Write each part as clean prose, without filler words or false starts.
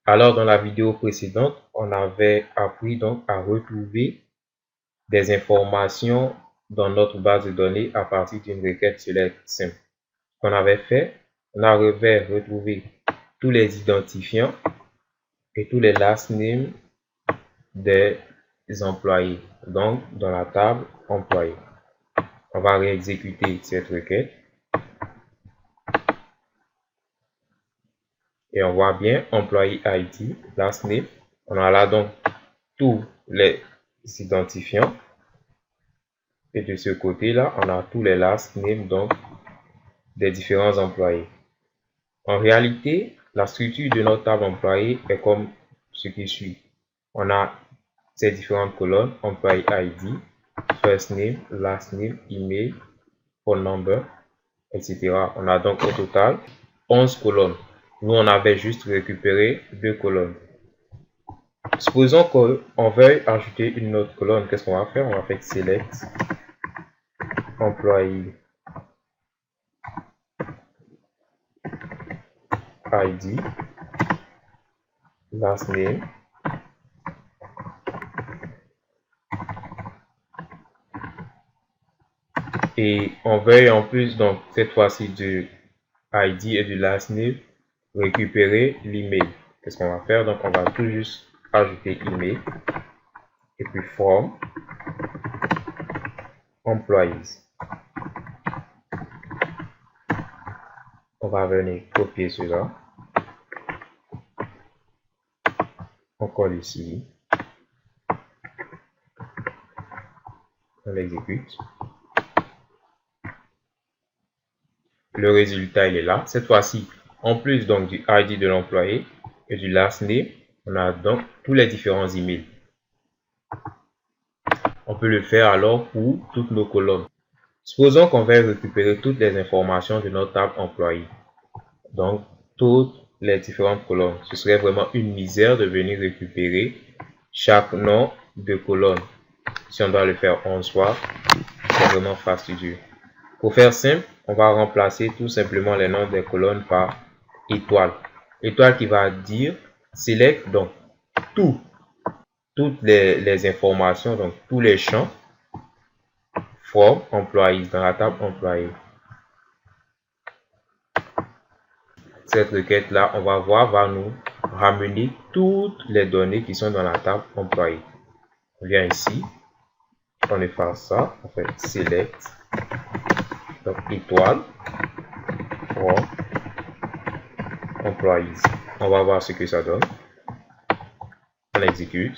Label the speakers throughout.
Speaker 1: Alors, dans la vidéo précédente, on avait appris donc à retrouver des informations dans notre base de données à partir d'une requête select simple. Ce qu'on avait fait, on avait retrouvé tous les identifiants et tous les last names des employés, donc dans la table employés. On va réexécuter cette requête. Et on voit bien employé ID, last name. On a là donc tous les identifiants. Et de ce côté-là, on a tous les last names donc des différents employés. En réalité, la structure de notre table employé est comme ce qui suit. On a ces différentes colonnes, employé ID, first name, last name, email, phone number, etc. On a donc au total 11 colonnes. Nous, on avait juste récupéré 2 colonnes. Supposons qu'on veuille ajouter une autre colonne. Qu'est-ce qu'on va faire? On va faire select employee ID, last name, et on veuille en plus, donc cette fois-ci, du ID et du last name, récupérer l'email. Qu'est-ce qu'on va faire? Donc on va tout juste ajouter email et puis from employees. On va venir copier cela. On colle ici. On l'exécute. Le résultat, il est là. Cette fois-ci, en plus donc du ID de l'employé et du last name, on a donc tous les différents emails. On peut le faire alors pour toutes nos colonnes. Supposons qu'on veuille récupérer toutes les informations de notre table employé. Donc, toutes les différentes colonnes. Ce serait vraiment une misère de venir récupérer chaque nom de colonne. Si on doit le faire en soi, c'est vraiment fastidieux. Pour faire simple, on va remplacer tout simplement les noms des colonnes par étoile. Étoile qui va dire select donc toutes les informations, donc tous les champs from employees dans la table employé. Cette requête là, on va voir, va nous ramener toutes les données qui sont dans la table employé. On vient ici, on efface ça, on fait select donc étoile from employees. On va voir ce que ça donne. On exécute.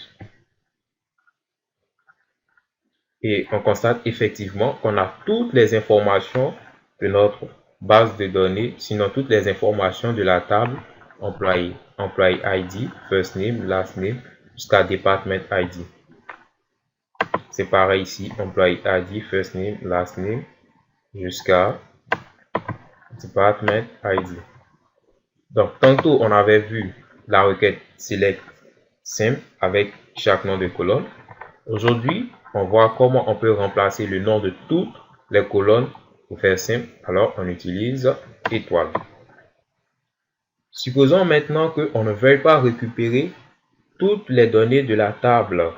Speaker 1: Et on constate effectivement qu'on a toutes les informations de notre base de données, sinon toutes les informations de la table employé. Employee ID, first name, last name, jusqu'à department ID. C'est pareil ici, employee ID, first name, last name, jusqu'à department ID. Donc, tantôt, on avait vu la requête select simple avec chaque nom de colonne. Aujourd'hui, on voit comment on peut remplacer le nom de toutes les colonnes. Pour faire simple, alors on utilise étoile. Supposons maintenant qu'on ne veuille pas récupérer toutes les données de la table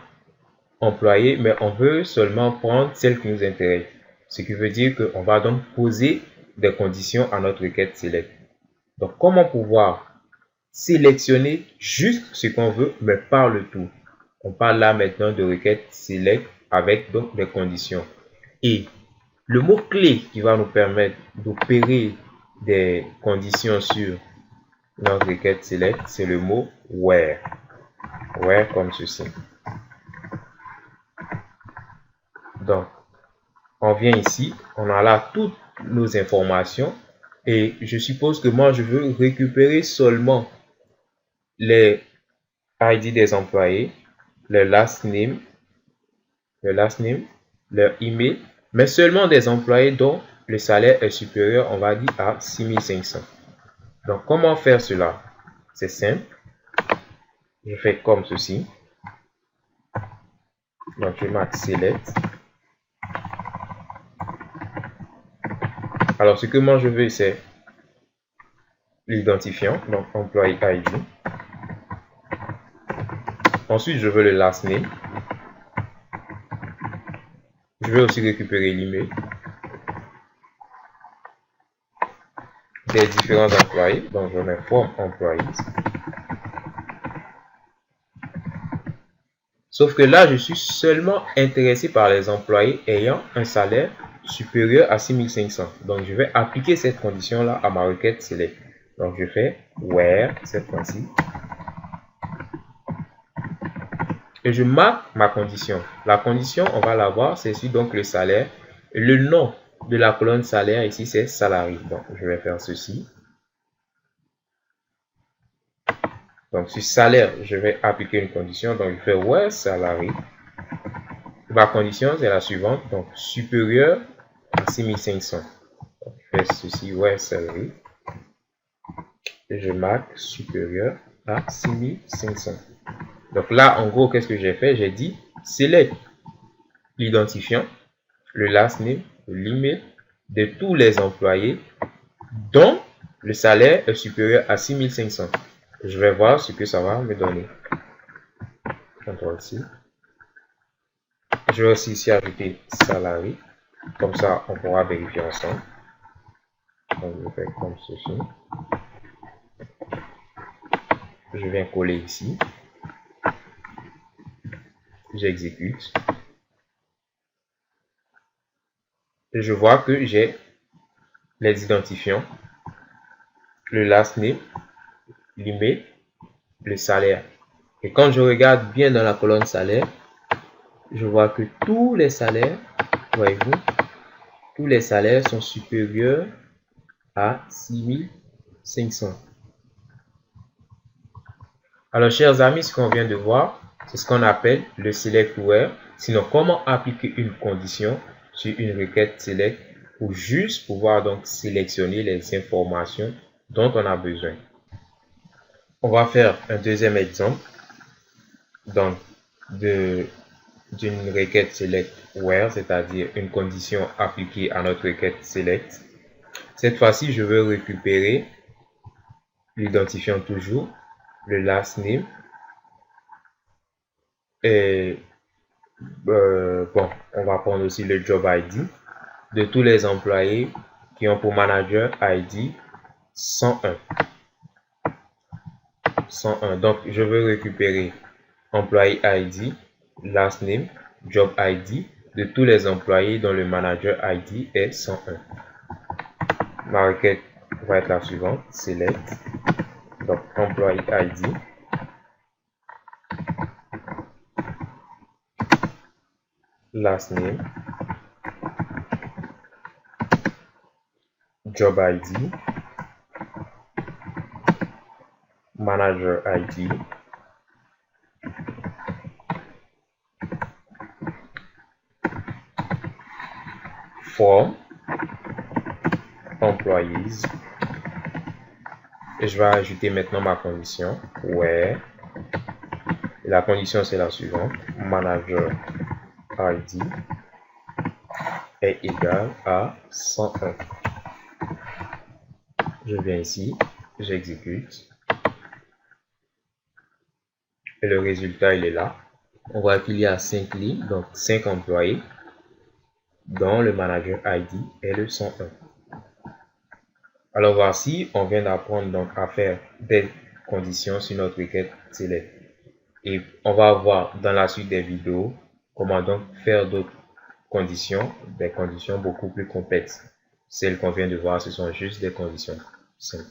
Speaker 1: employée, mais on veut seulement prendre celles qui nous intéressent. Ce qui veut dire qu'on va donc poser des conditions à notre requête select. Donc, comment pouvoir sélectionner juste ce qu'on veut, mais par le tout? On parle là maintenant de requête select avec donc des conditions. Et le mot-clé qui va nous permettre d'opérer des conditions sur notre requête select, c'est le mot where. Where comme ceci. Donc, on vient ici, on a là toutes nos informations. Et je suppose que moi, je veux récupérer seulement les ID des employés, le last name, leur email, mais seulement des employés dont le salaire est supérieur, on va dire, à 6500. Donc, comment faire cela? C'est simple. Je fais comme ceci. Donc, je marque select. Alors, ce que moi je veux, c'est l'identifiant, donc employee ID. Ensuite, je veux le last name. Je vais aussi récupérer l'email des différents employés. Donc, je mets from employees. Sauf que là, je suis seulement intéressé par les employés ayant un salaire supérieur à 6500. Donc, je vais appliquer cette condition-là à ma requête select. Donc, je fais where, cette fois-ci. Et je marque ma condition. La condition, on va la voir, c'est ici donc le salaire. Le nom de la colonne salaire ici, c'est salary. Donc, je vais faire ceci. Donc, sur salaire, je vais appliquer une condition. Donc, je fais where salary. Ma condition, c'est la suivante. Donc, supérieur à 6500. Donc, je fais ceci, where salary. Et je marque supérieur à 6500. Donc là, en gros, qu'est-ce que j'ai fait? J'ai dit select l'identifiant, le last name, l'email de tous les employés dont le salaire est supérieur à 6500. Je vais voir ce que ça va me donner. CTRL-C. Je vais aussi ici ajouter salary. Comme ça, on pourra vérifier ensemble. Donc, je fais comme ceci. Je viens coller ici. J'exécute. Et je vois que j'ai les identifiants, le last name, l'email, le salaire. Et quand je regarde bien dans la colonne salaire, je vois que tous les salaires, voyez-vous, tous les salaires sont supérieurs à 6500. Alors, chers amis, ce qu'on vient de voir, c'est ce qu'on appelle le select where. Sinon, comment appliquer une condition sur une requête select pour juste pouvoir donc sélectionner les informations dont on a besoin. On va faire un deuxième exemple donc d'une requête select where, c'est-à-dire une condition appliquée à notre requête select. Cette fois-ci, je veux récupérer l'identifiant toujours, le last name et bon, on va prendre aussi le job ID de tous les employés qui ont pour manager ID 101. 101. Donc, je veux récupérer employé ID, last name, job ID de tous les employés dont le manager ID est 101. Ma requête va être la suivante, select, donc employé ID, last name, job ID, manager ID, form, employees, et je vais ajouter maintenant ma condition, where, et la condition c'est la suivante, manager ID est égal à 101. Je viens ici, j'exécute. Et le résultat, il est là. On voit qu'il y a 5 lignes, donc 5 employés, dont le manager ID est le 101. Alors voici, on vient d'apprendre donc à faire des conditions sur notre requête select. Et on va voir dans la suite des vidéos comment donc faire d'autres conditions, des conditions beaucoup plus complexes. Celles qu'on vient de voir, ce sont juste des conditions simples.